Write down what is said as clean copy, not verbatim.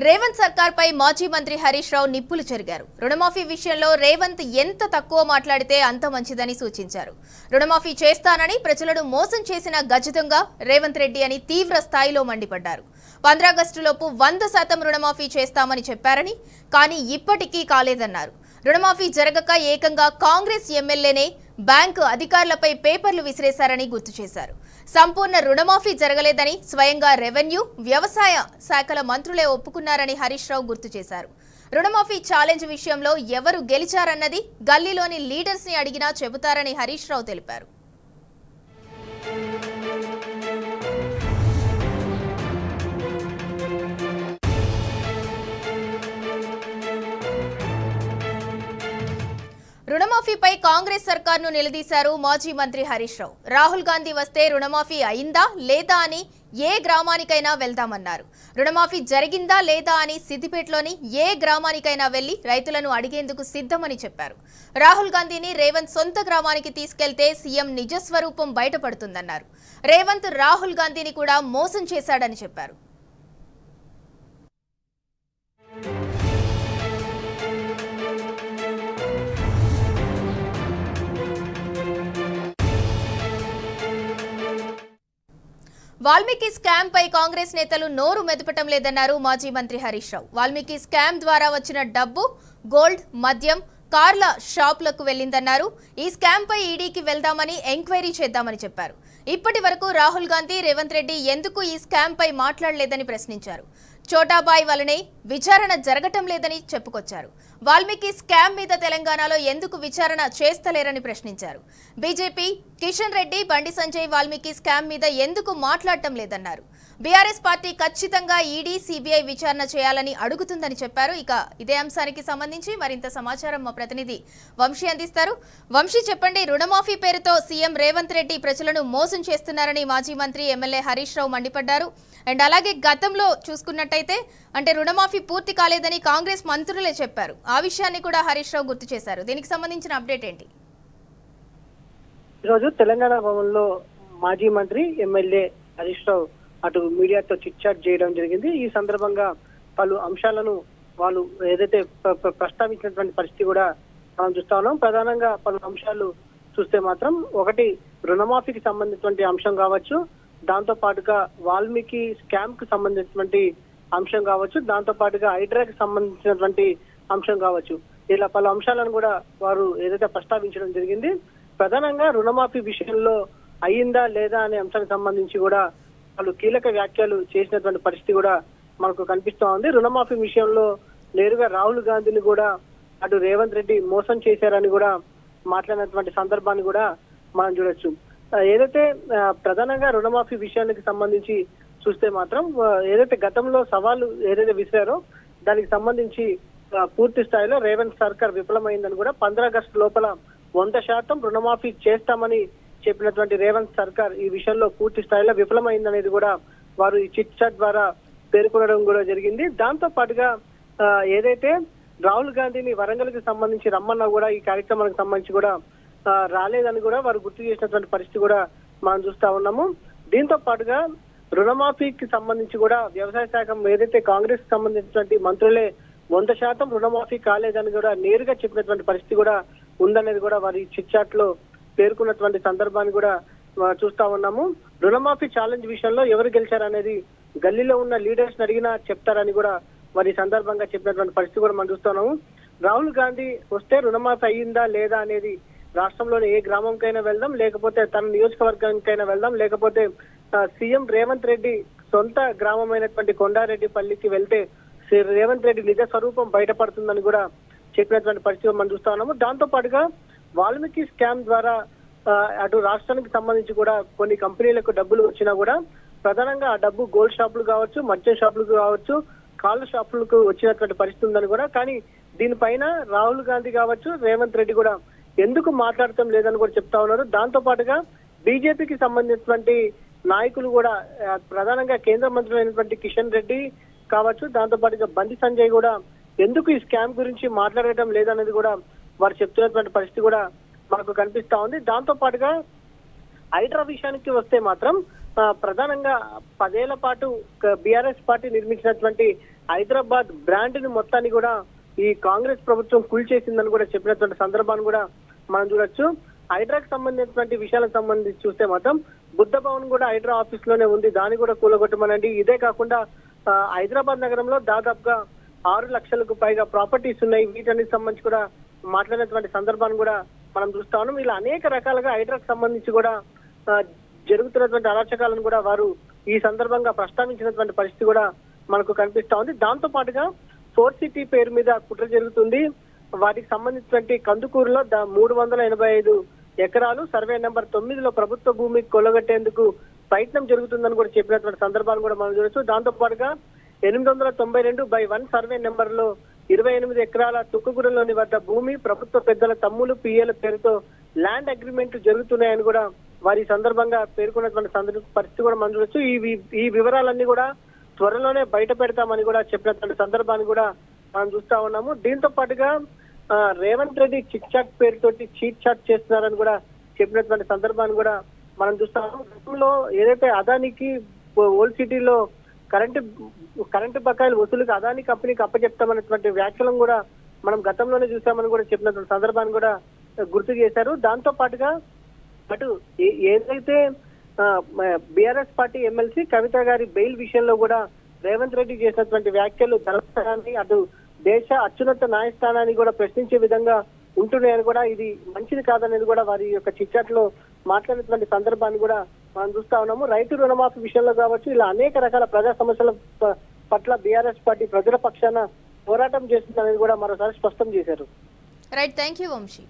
రేవంత్ సర్కార్ పై మాజీ మంత్రి హరీష్ రావు నిప్పులు చెరిగారు. రుణమాఫీ విషయంలో రేవంత్ ఎంత తక్కువ మాట్లాడితే అంత మంచిదని సూచించారు. రుణమాఫీ చేస్తానని ప్రజలను మోసం చేసిన గజదొంగ రేవంత్ రెడ్డి అని తీవ్ర స్థాయిలో మండిపడ్డారు. 15 ఆగస్టులోపు 100% రుణమాఫీ చేస్తామని చెప్పారని, కానీ ఇప్పటికీ కాలేదన్నారు. రుణమాఫీ జరగక ఏకంగా కాంగ్రెస్ ఎమ్మెల్యేనే బ్యాంకు అధికారులపై పేపర్లు విసిరేశారని గుర్తు చేశారు. సంపూర్ణ రుణమాఫీ జరగలేదని స్వయంగా రెవెన్యూ, వ్యవసాయ శాఖల మంత్రులే ఒప్పుకున్నారని హరీష్ రావు గుర్తు చేశారు. రుణమాఫీ ఛాలెంజ్ విషయంలో ఎవరు గెలిచారన్నది గల్లీలోని లీడర్స్ ని అడిగినా చెబుతారని హరీష్ రావు తెలిపారు. రుణమాఫీపై కాంగ్రెస్ సర్కార్ను నిలదీశారు మాజీ మంత్రి హరీష్ రావు. రాహుల్ గాంధీ వస్తే రుణమాఫీ అయిందా లేదా అని ఏ గ్రామానికైనా వెళ్తామన్నారు. రుణమాఫీ జరిగిందా లేదా అని సిద్దిపేటలోని ఏ గ్రామానికైనా వెళ్లి రైతులను అడిగేందుకు సిద్ధమని చెప్పారు. రాహుల్ గాంధీని రేవంత్ సొంత గ్రామానికి తీసుకెళ్తే సీఎం నిజస్వరూపం బయటపడుతుందన్నారు. రేవంత్ రాహుల్ గాంధీని కూడా మోసం చేశాడని చెప్పారు. వాల్మీకి స్కామ్ పై కాంగ్రెస్ నేతలు నోరు మెదపటం లేదన్నారు మాజీ మంత్రి హరీష్ రావు. వాల్మీకి స్కామ్ ద్వారా వచ్చిన డబ్బు గోల్డ్, మద్యం, కార్ల షాపులకు వెళ్లిందన్నారు. ఈ స్కామ్ పై ఈడీకి వెళ్దామని ఎంక్వైరీ చేద్దామని చెప్పారు. ఇప్పటి వరకు రాహుల్ గాంధీ, రేవంత్ రెడ్డి ఎందుకు ఈ స్కామ్ పై మాట్లాడలేదని ప్రశ్నించారు. చోటాబాయ్ వలనే విచారణ జరగటం లేదని చెప్పుకొచ్చారు. వాల్మీకి స్కామ్ మీద తెలంగాణలో ఎందుకు విచారణ చేస్తలేరని ప్రశ్నించారు. బీజేపీ కిషన్ రెడ్డి, బండి సంజయ్ వాల్మీకి స్కామ్ మీద ఎందుకు మాట్లాడటం లేదన్నారు. బీఆర్ఎస్ పార్టీ ఖచ్చితంగా ఈడీ, సిబిఐ విచారణ చేయాలని అడుగుతుందని చెప్పారు. ఇక ఇదే అంశానికి సంబంధించి మరింత సమాచారం మా ప్రతినిధి వంశీ అందిస్తారు. వంశీ, చెప్పండి, రుణమాఫీ పేరుతో సీఎం రేవంత్ రెడ్డి ప్రజలను మోసం చేస్తున్నారని మాజీ మంత్రి ఎమ్మెల్యే హరీష్ రావు మండిపడ్డారు. అండ్ అలాగే గతంలో చూసుకున్నట్టయితే అంటే రుణమాఫీ పూర్తి కాలేదని కాంగ్రెస్ మంత్రులే చెప్పారు. ఆ విషయాన్ని కూడా హరీష్ రావు గుర్తు చేశారు. దీనికి సంబంధించిన అప్డేట్ ఏంటి? ఈరోజు తెలంగాణ భవన్లో మాజీ మంత్రి ఎమ్మెల్యే హరీష్ రావు అటు మీడియాతో చిట్ చాట్ చేయడం జరిగింది. ఈ సందర్భంగా పలు అంశాలను వాళ్ళు ఏదైతే ప్రస్తావించినటువంటి పరిస్థితి కూడా మనం చూస్తా ఉన్నాం. ప్రధానంగా పలు అంశాలు చూస్తే మాత్రం ఒకటి రుణమాఫీకి సంబంధించినటువంటి అంశం కావచ్చు, దాంతో పాటుగా వాల్మీకి స్కామ్ కు సంబంధించినటువంటి అంశం కావచ్చు, దాంతో పాటుగా హైడ్రాకి సంబంధించినటువంటి అంశం కావచ్చు, ఇలా పలు అంశాలను కూడా వారు ఏదైతే ప్రస్తావించడం జరిగింది. ప్రధానంగా రుణమాఫీ విషయంలో అయ్యిందా లేదా అనే అంశానికి సంబంధించి కూడా వాళ్ళు కీలక వ్యాఖ్యలు చేసినటువంటి పరిస్థితి కూడా మనకు కనిపిస్తా ఉంది. రుణమాఫీ విషయంలో నేరుగా రాహుల్ గాంధీని కూడా అటు రేవంత్ రెడ్డి మోసం చేశారని కూడా మాట్లాడినటువంటి సందర్భాన్ని కూడా మనం చూడొచ్చు. ఏదైతే ప్రధానంగా రుణమాఫీ విషయానికి సంబంధించి చూస్తే మాత్రం ఏదైతే గతంలో సవాలు ఏదైతే విసిరారో దానికి సంబంధించి పూర్తి స్థాయిలో రేవంత్ సర్కార్ విఫలమైందని కూడా 15 ఆగస్టు లోపల 100% రుణమాఫీ చేస్తామని చెప్పినటువంటి రేవంత్ సర్కార్ ఈ విషయంలో పూర్తి స్థాయిలో విఫలమైందనేది కూడా వారు ఈ చిట్ చాట్ ద్వారా పేర్కొనడం కూడా జరిగింది. దాంతో పాటుగా ఏదైతే రాహుల్ గాంధీని వరంగల్ కి సంబంధించి రమ్మన్నా కూడా ఈ కార్యక్రమానికి సంబంధించి కూడా రాలేదని కూడా వారు గుర్తు చేసినటువంటి పరిస్థితి కూడా మనం చూస్తా ఉన్నాము. దీంతో పాటుగా రుణమాఫీకి సంబంధించి కూడా వ్యవసాయ శాఖ ఏదైతే కాంగ్రెస్ కి సంబంధించినటువంటి మంత్రులే 100% రుణమాఫీ కాలేదని కూడా నేరుగా చెప్పినటువంటి పరిస్థితి కూడా ఉందనేది కూడా వారి చిట్ చాట్ లో పేర్కొన్నటువంటి సందర్భాన్ని కూడా చూస్తా ఉన్నాము. రుణమాఫీ ఛాలెంజ్ విషయంలో ఎవరు గెలిచారనేది గల్లీలో ఉన్న లీడర్స్ అడిగినా చెప్తారని కూడా వారి సందర్భంగా చెప్పినటువంటి పరిస్థితి కూడా మనం చూస్తున్నాము. రాహుల్ గాంధీ వస్తే రుణమాఫీ అయ్యిందా లేదా అనేది రాష్ట్రంలోని ఏ గ్రామంకైనా వెళ్దాం, లేకపోతే తన నియోజకవర్గానికైనా వెళ్దాం, లేకపోతే సీఎం రేవంత్ రెడ్డి సొంత గ్రామమైనటువంటి కొండారెడ్డిపల్లికి వెళ్తే రేవంత్ రెడ్డి నిజ స్వరూపం బయటపడుతుందని కూడా చెప్పినటువంటి పరిస్థితి మనం చూస్తా ఉన్నాము. దాంతో పాటుగా వాల్మీకి స్కామ్ ద్వారా అటు రాష్ట్రానికి సంబంధించి కూడా కొన్ని కంపెనీలకు డబ్బులు వచ్చినా కూడా ప్రధానంగా ఆ డబ్బు గోల్డ్ షాపులు కావచ్చు, మద్యం షాపులకు కావచ్చు, కాళ్ళ షాపులకు వచ్చినటువంటి పరిస్థితి ఉందని కూడా, కానీ దీనిపైన రాహుల్ గాంధీ కావచ్చు, రేవంత్ రెడ్డి కూడా ఎందుకు మాట్లాడటం లేదని కూడా చెప్తా ఉన్నారు. దాంతో పాటుగా బీజేపీకి సంబంధించినటువంటి నాయకులు కూడా ప్రధానంగా కేంద్ర మంత్రులు అయినటువంటి కిషన్ రెడ్డి కావచ్చు, దాంతో పాటుగా బండి సంజయ్ కూడా ఎందుకు ఈ స్కామ్ గురించి మాట్లాడటం లేదనేది కూడా వారు చెప్తున్నటువంటి పరిస్థితి కూడా మనకు కనిపిస్తా ఉంది. దాంతో పాటుగా హైడ్రా విషయానికి వస్తే మాత్రం ప్రధానంగా 10 ఏళ్ల పాటు బీఆర్ఎస్ పార్టీ నిర్మించినటువంటి హైదరాబాద్ బ్రాండ్ ని మొత్తాన్ని కూడా ఈ కాంగ్రెస్ ప్రభుత్వం కూల్చేసిందని కూడా చెప్పినటువంటి సందర్భాన్ని కూడా మనం చూడొచ్చు. హైడ్రాకి సంబంధించినటువంటి విషయాలకు సంబంధించి చూస్తే మాత్రం బుద్ధ భవన్ కూడా హైడ్రా ఆఫీస్ లోనే ఉంది, దాన్ని కూడా కూలగొట్టమనండి. ఇదే కాకుండా హైదరాబాద్ నగరంలో దాదాపుగా 6 లక్షలకు పైగా ప్రాపర్టీస్ ఉన్నాయి, వీటన్నిటికి సంబంధించి కూడా మాట్లాడినటువంటి సందర్భాన్ని కూడా మనం చూస్తా ఉన్నాం. ఇలా అనేక రకాలుగా హైడ్రాకి సంబంధించి కూడా జరుగుతున్నటువంటి అరాచకాలను కూడా వారు ఈ సందర్భంగా ప్రస్తావించినటువంటి పరిస్థితి కూడా మనకు కనిపిస్తా ఉంది. దాంతో పాటుగా 4 సిటీ పేరు మీద కుట్ర జరుగుతుంది. వాటికి సంబంధించినటువంటి కందుకూరులో 385 ఎకరాలు సర్వే నెంబర్ 9లో ప్రభుత్వ భూమి కొల్లగొట్టేందుకు ప్రయత్నం జరుగుతుందని కూడా చెప్పినటువంటి సందర్భాన్ని కూడా మనం చూడొచ్చు. దాంతో పాటుగా 892/1 సర్వే నెంబర్ లో 28 ఎకరాల తుక్కుగూడలోని వద్ద భూమి ప్రభుత్వ పెద్దల తమ్ములు పిఏల పేరుతో ల్యాండ్ అగ్రిమెంట్ జరుగుతున్నాయని కూడా వారి సందర్భంగా పేర్కొన్నటువంటి పరిస్థితి కూడా మనం చూడొచ్చు. ఈ వివరాలన్నీ కూడా త్వరలోనే బయట పెడతామని కూడా చెప్పినటువంటి సందర్భాన్ని కూడా మనం చూస్తా ఉన్నాము. దీంతో పాటుగా రేవంత్ రెడ్డి చిట్ చాట్ పేరుతోటి చీట్ చాట్ చేస్తున్నారని కూడా చెప్పినటువంటి సందర్భాన్ని కూడా మనం చూస్తాము. గతంలో ఏదైతే అదానికి ఓల్డ్ సిటీలో కరెంటు బకాయిలు వసూలుకి అదాని కంపెనీకి అప్పచెప్తామన్నటువంటి వ్యాఖ్యలను కూడా మనం గతంలోనే చూసామని కూడా చెప్పినటువంటి సందర్భాన్ని కూడా గుర్తు చేశారు. దాంతో పాటుగా అటు ఏదైతే బీఆర్ఎస్ పార్టీ ఎమ్మెల్సీ కవిత గారి బెయిల్ విషయంలో కూడా రేవంత్ రెడ్డి చేసినటువంటి వ్యాఖ్యలు ధర్మస్థానాన్ని అటు దేశ అత్యున్నత న్యాయస్థానాన్ని కూడా ప్రశ్నించే విధంగా ఉంటున్నాయని కూడా, ఇది మంచిది కాదనేది కూడా వారి యొక్క చిట్చాట్లో మాట్లాడినటువంటి సందర్భాన్ని కూడా మనం చూస్తా ఉన్నాము. రైతు రుణమాఫీ విషయంలో కావచ్చు, ఇలా అనేక రకాల ప్రజా సమస్యల పట్ల బీఆర్ఎస్ పార్టీ ప్రజల పక్షాన పోరాటం చేస్తుందనేది కూడా మరోసారి స్పష్టం చేశారు. Right, thank you Vamsi.